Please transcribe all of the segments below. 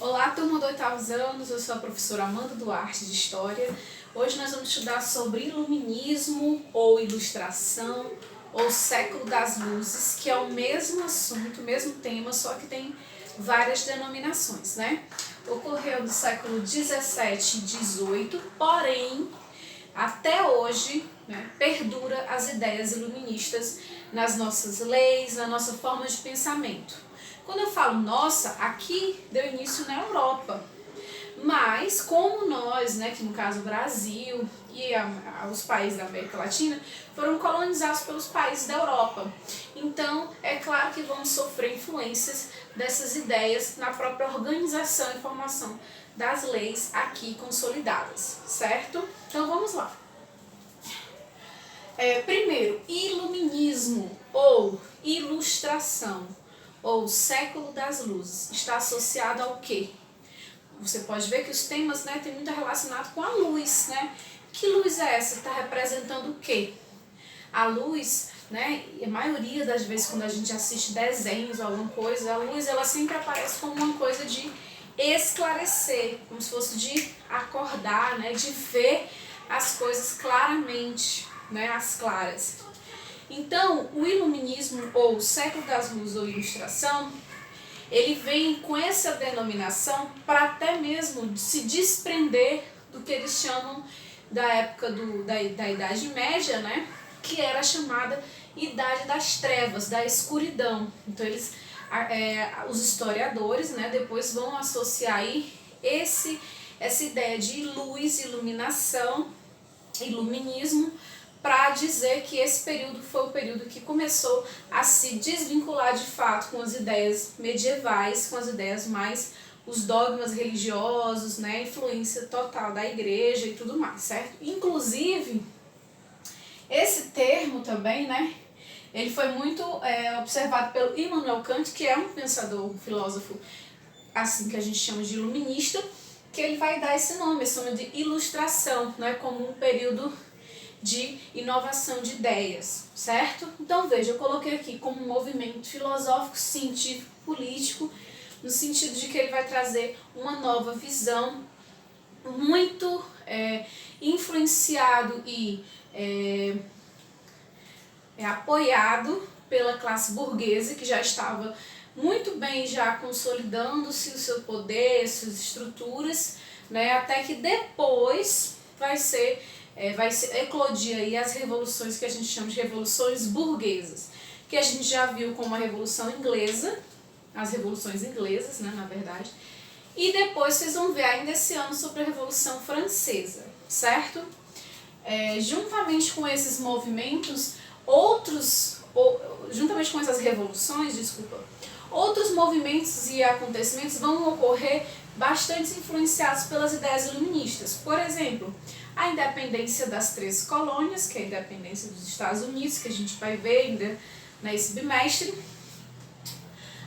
Olá, turma do 8º anos, eu sou a professora Amanda Duarte de História. Hoje nós vamos estudar sobre iluminismo ou ilustração ou século das luzes, que é o mesmo assunto, o mesmo tema, só que tem várias denominações, né? Ocorreu do século 17 e 18, porém, até hoje, perdura as ideias iluministas nas nossas leis, na nossa forma de pensamento. Quando eu falo nossa, aqui deu início na Europa, mas como nós, que no caso o Brasil e os países da América Latina, foram colonizados pelos países da Europa. Então, é claro que vamos sofrer influências dessas ideias na própria organização e formação das leis aqui consolidadas, certo? Então, vamos lá. Primeiro, iluminismo ou ilustração, ou século das luzes, está associado ao quê? Você pode ver que os temas têm muito relacionado com a luz, Que luz é essa? Está representando o quê? A luz, a maioria das vezes quando a gente assiste desenhos ou alguma coisa, a luz ela sempre aparece como uma coisa de esclarecer, como se fosse de acordar, de ver as coisas claramente, as claras. Então, o iluminismo ou o século das luzes ou ilustração, ele vem com essa denominação para até mesmo se desprender do que eles chamam da época da Idade Média, que era chamada Idade das Trevas, da escuridão. Então, os historiadores depois vão associar aí essa ideia de luz, iluminação, iluminismo, para dizer que esse período foi o período que começou a se desvincular de fato com as ideias medievais, com as ideias mais, os dogmas religiosos, influência total da igreja e tudo mais, certo? Inclusive, esse termo também, ele foi muito observado pelo Immanuel Kant, que é um pensador, um filósofo, assim que a gente chama de iluminista, que ele vai dar esse nome de ilustração, como um período de inovação de ideias, certo? Então veja, eu coloquei aqui como um movimento filosófico, científico, político, no sentido de que ele vai trazer uma nova visão, muito influenciado e apoiado pela classe burguesa, que já estava muito bem já consolidando-se o seu poder, suas estruturas, até que depois vai eclodir aí as revoluções que a gente chama de revoluções burguesas, que a gente já viu como a Revolução Inglesa, as revoluções inglesas, na verdade, e depois vocês vão ver ainda esse ano sobre a Revolução Francesa, certo? Juntamente com esses movimentos, juntamente com essas revoluções, outros movimentos e acontecimentos vão ocorrer bastante influenciados pelas ideias iluministas. Por exemplo, a independência das 13 colônias, que é a independência dos Estados Unidos, que a gente vai ver ainda nesse bimestre.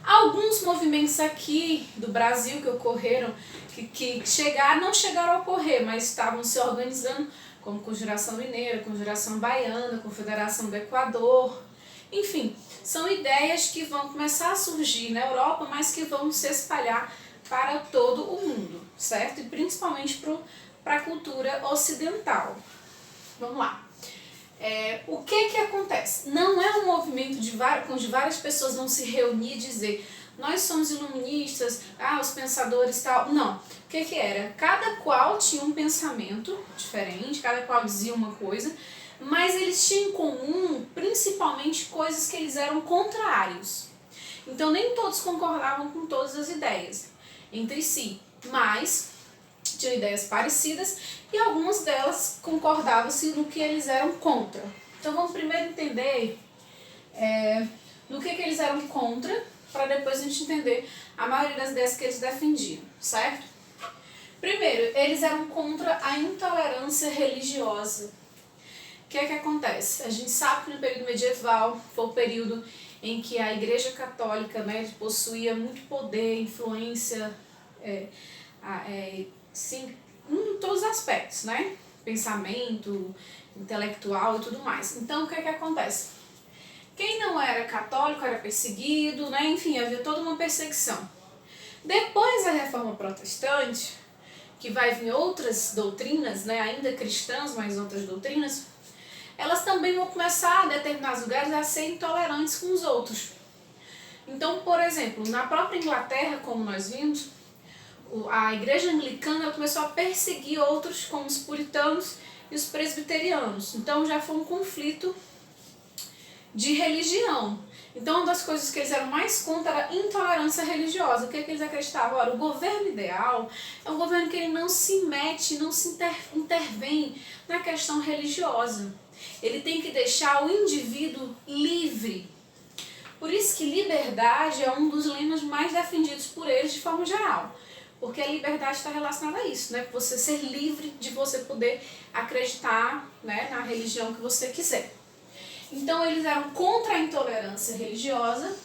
Alguns movimentos aqui do Brasil que ocorreram, que não chegaram a ocorrer, mas estavam se organizando, como Conjuração Mineira, Conjuração Baiana, Confederação do Equador. Enfim, são ideias que vão começar a surgir na Europa, mas que vão se espalhar para todo o mundo, certo? E principalmente para a cultura ocidental. Vamos lá. O que acontece? Não é um movimento onde várias pessoas vão se reunir e dizer nós somos iluministas, os pensadores e tal. Não. O que era? Cada qual tinha um pensamento diferente, cada qual dizia uma coisa, mas eles tinham em comum principalmente coisas que eles eram contrários. Então nem todos concordavam com todas as ideias entre si, mas tinham ideias parecidas e algumas delas concordavam-se no que eles eram contra. Então vamos primeiro entender no que eles eram contra, para depois a gente entender a maioria das ideias que eles defendiam, certo? Primeiro, eles eram contra a intolerância religiosa. O que acontece? A gente sabe que no período medieval foi o período em que a Igreja Católica possuía muito poder, influência, sim, em todos os aspectos, pensamento, intelectual e tudo mais. Então, o que acontece? Quem não era católico era perseguido, enfim, havia toda uma perseguição. Depois da Reforma Protestante, que vai vir outras doutrinas, né, ainda cristãs, mas outras doutrinas, elas também vão começar, em determinados lugares, a ser intolerantes com os outros. Então, por exemplo, na própria Inglaterra, como nós vimos, a igreja anglicana começou a perseguir outros, como os puritanos e os presbiterianos. Então já foi um conflito de religião. Então uma das coisas que eles eram mais contra era a intolerância religiosa. O que eles acreditavam? Ora, o governo ideal é um governo que ele não se mete, não se intervém na questão religiosa. Ele tem que deixar o indivíduo livre. Por isso que liberdade é um dos lemas mais defendidos por eles de forma geral. Porque a liberdade está relacionada a isso, né? Você ser livre de você poder acreditar, né, na religião que você quiser. Então eles eram contra a intolerância religiosa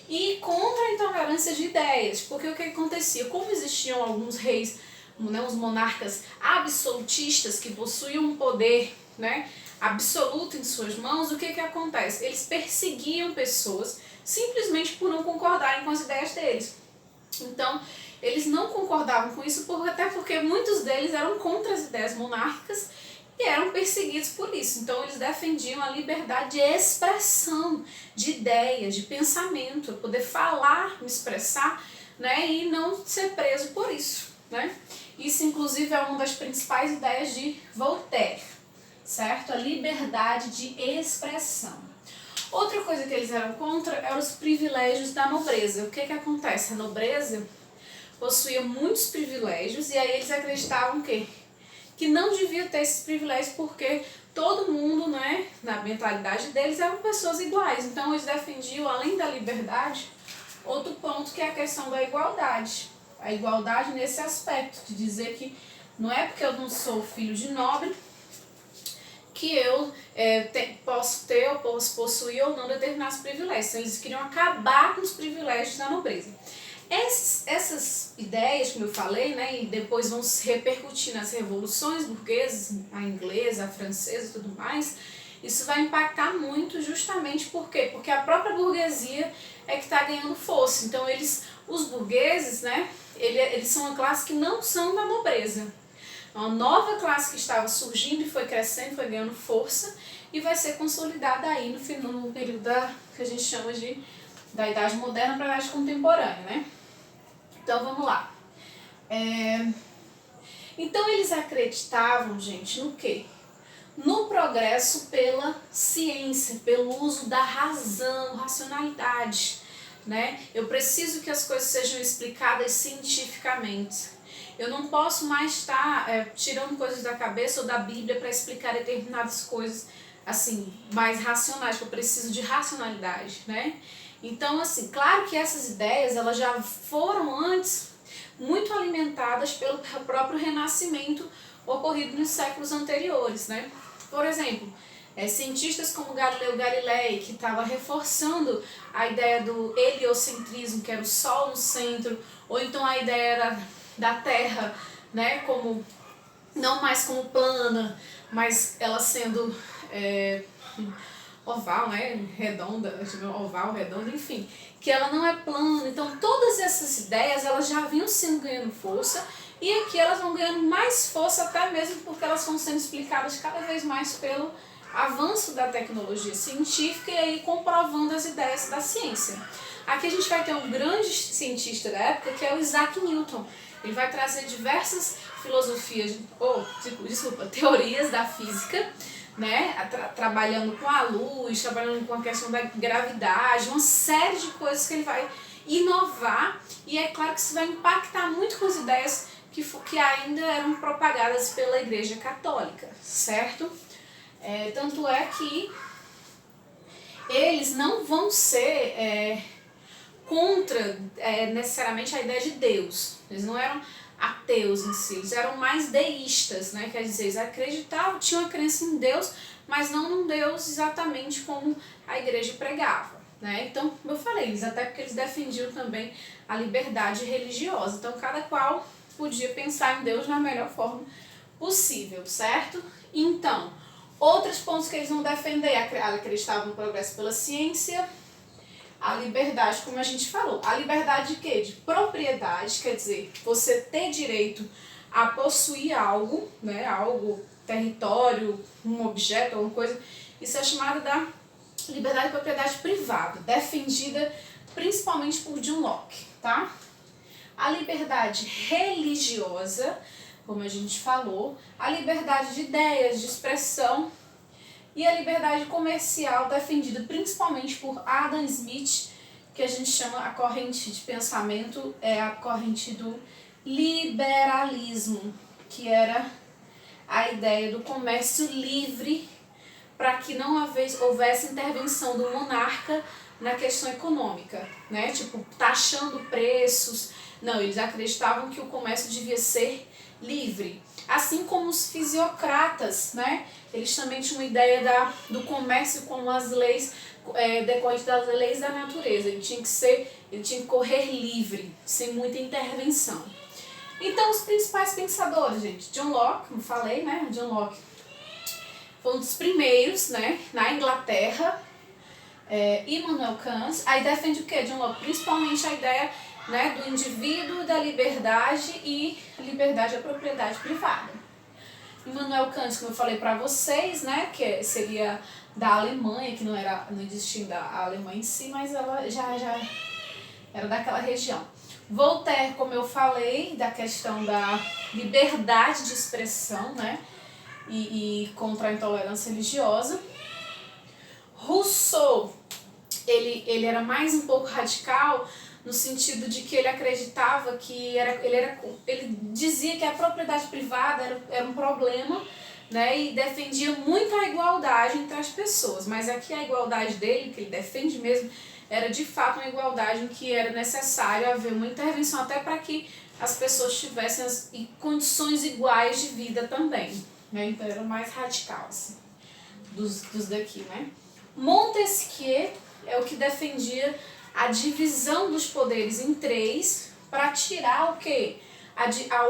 e contra a intolerância de ideias. Porque o que acontecia? Como existiam alguns reis, né, os monarcas absolutistas que possuíam um poder, né, absoluto em suas mãos, o que acontece? Eles perseguiam pessoas simplesmente por não concordarem com as ideias deles. Então, eles não concordavam com isso, até porque muitos deles eram contra as ideias monárquicas e eram perseguidos por isso. Então, eles defendiam a liberdade de expressão, de ideias, de pensamento, poder falar, me expressar, né, e não ser preso por isso, né? Isso, inclusive, é uma das principais ideias de Voltaire, certo? A liberdade de expressão. Outra coisa que eles eram contra eram os privilégios da nobreza. O que acontece? A nobreza possuía muitos privilégios e aí eles acreditavam que não devia ter esses privilégios porque todo mundo, né, na mentalidade deles, eram pessoas iguais. Então eles defendiam, além da liberdade, outro ponto que é a questão da igualdade. A igualdade nesse aspecto, de dizer que não é porque eu não sou filho de nobre que eu posso ter ou posso possuir ou não determinados privilégios. Então, eles queriam acabar com os privilégios da nobreza. Essas ideias, como eu falei, né, e depois vão se repercutir nas revoluções burguesas, a inglesa, a francesa e tudo mais, isso vai impactar muito justamente por quê? Porque a própria burguesia é que está ganhando força. Então, os burgueses, né, eles são uma classe que não são da nobreza. Uma nova classe que estava surgindo e foi crescendo, foi ganhando força e vai ser consolidada aí no período que a gente chama da Idade Moderna para a Idade Contemporânea, né? Então vamos lá. Então eles acreditavam, gente, no quê? No progresso pela ciência, pelo uso da razão, racionalidade, né? Eu preciso que as coisas sejam explicadas cientificamente. Eu não posso mais estar tirando coisas da cabeça ou da Bíblia para explicar determinadas coisas assim, mais racionais, que eu preciso de racionalidade, né? Então, assim, claro que essas ideias elas já foram antes muito alimentadas pelo próprio renascimento ocorrido nos séculos anteriores, né? Por exemplo, cientistas como Galileu Galilei, que estava reforçando a ideia do heliocentrismo, que era o Sol no centro, ou então a ideia da Terra, né, como não mais como plana, mas ela sendo oval, né, redonda, oval, redonda, enfim, que ela não é plana. Então todas essas ideias elas já vinham sendo ganhando força e aqui elas vão ganhando mais força até mesmo porque elas vão sendo explicadas cada vez mais pelo avanço da tecnologia científica e aí comprovando as ideias da ciência. Aqui a gente vai ter um grande cientista da época que é o Isaac Newton. Ele vai trazer diversas filosofias, teorias da física, né, trabalhando com a luz, trabalhando com a questão da gravidade, uma série de coisas que ele vai inovar e é claro que isso vai impactar muito com as ideias que ainda eram propagadas pela Igreja Católica, certo? Tanto é que eles não vão ser contra necessariamente a ideia de Deus. Eles não eram ateus em si, eles eram mais deístas, né? Quer dizer, eles acreditavam, tinham a crença em Deus, mas não num Deus exatamente como a igreja pregava, né? Então, como eu falei, até porque eles defendiam também a liberdade religiosa. Então, cada qual podia pensar em Deus da melhor forma possível, certo? Então, outros pontos que eles vão defender, acreditavam no progresso pela ciência, A liberdade, como a gente falou, a liberdade de quê? De propriedade, quer dizer, você ter direito a possuir algo, né, algo, território, um objeto, alguma coisa, isso é chamado da liberdade de propriedade privada, defendida principalmente por John Locke, tá? A liberdade religiosa, como a gente falou, a liberdade de ideias, de expressão e a liberdade comercial defendida principalmente por Adam Smith, que a gente chama a corrente de pensamento, é a corrente do liberalismo, que era a ideia do comércio livre para que não houvesse intervenção do monarca na questão econômica, né? Tipo, taxando preços. Não, eles acreditavam que o comércio devia ser livre. Assim como os fisiocratas, né? Eles também tinham uma ideia do comércio como as leis decorrentes das leis da natureza. Ele tinha que correr livre, sem muita intervenção. Então, os principais pensadores, gente, John Locke, como falei, né? John Locke foi um dos primeiros, né? Na Inglaterra. Immanuel Kant, aí defende o que, John Locke? Principalmente a ideia, né, do indivíduo, da liberdade e liberdade da propriedade privada. Immanuel Kant, como eu falei para vocês, né, que seria da Alemanha, que não existia ainda a Alemanha em si, mas ela já era daquela região. Voltaire, como eu falei, da questão da liberdade de expressão, né, e contra a intolerância religiosa. Rousseau, ele era mais um pouco radical, no sentido de que ele acreditava que ele dizia que a propriedade privada era um problema, né, e defendia muito a igualdade entre as pessoas, mas aqui a igualdade dele, que ele defende mesmo, era de fato uma igualdade em que era necessário haver uma intervenção até para que as pessoas tivessem condições iguais de vida também, né, então era mais radical assim, dos daqui, né. Montesquieu é o que defendia a divisão dos poderes em três para tirar o quê?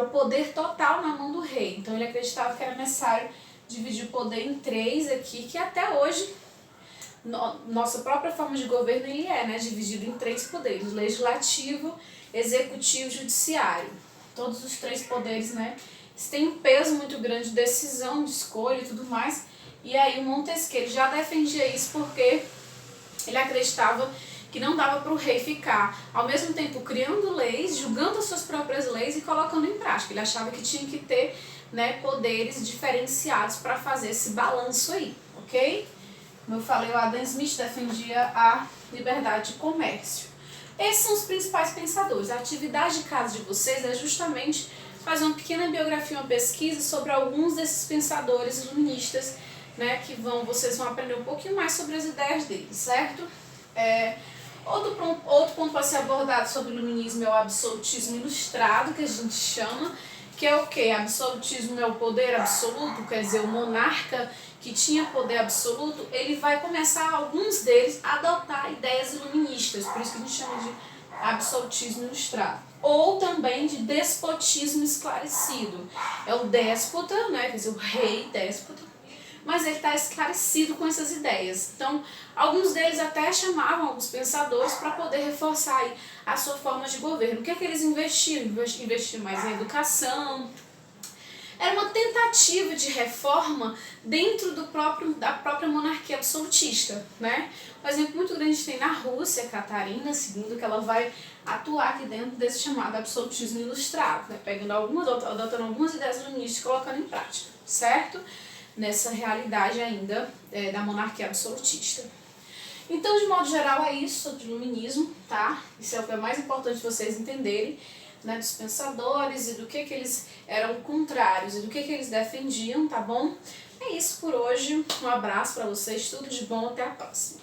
O poder total na mão do rei. Então ele acreditava que era necessário dividir o poder em três aqui, que até hoje, nossa própria forma de governo, ele né, dividido em três poderes: legislativo, executivo e judiciário. Todos os três poderes, né, têm um peso muito grande de decisão, de escolha e tudo mais. E aí o Montesquieu ele já defendia isso porque ele acreditava que não dava para o rei ficar, ao mesmo tempo, criando leis, julgando as suas próprias leis e colocando em prática. Ele achava que tinha que ter, né, poderes diferenciados para fazer esse balanço aí, ok? Como eu falei, o Adam Smith defendia a liberdade de comércio. Esses são os principais pensadores. A atividade de casa de vocês é justamente fazer uma pequena biografia, uma pesquisa sobre alguns desses pensadores iluministas, né, que vocês vão aprender um pouquinho mais sobre as ideias deles, certo? Outro ponto para ser abordado sobre o iluminismo é o absolutismo ilustrado, que a gente chama, que é o quê? Absolutismo é o poder absoluto, quer dizer, o monarca que tinha poder absoluto, ele vai começar, alguns deles, a adotar ideias iluministas, por isso que a gente chama de absolutismo ilustrado. Ou também de despotismo esclarecido. É o déspota, né? Quer dizer, o rei déspota, mas ele está esclarecido com essas ideias. Então, alguns deles até chamavam alguns pensadores para poder reforçar aí a sua forma de governo. O que é que eles investiam? Investiam mais em educação. Era uma tentativa de reforma dentro da própria monarquia absolutista, né? Um exemplo muito grande a gente tem na Rússia, Catarina II, que ela vai atuar aqui dentro desse chamado absolutismo ilustrado, né? Adotando algumas ideias iluministas e colocando em prática, certo? Nessa realidade ainda da monarquia absolutista. Então, de modo geral, é isso sobre o iluminismo, tá? Isso é o que é mais importante vocês entenderem, né, dos pensadores e do que eles eram contrários e do que eles defendiam, tá bom? É isso por hoje, um abraço para vocês, tudo de bom, até a próxima.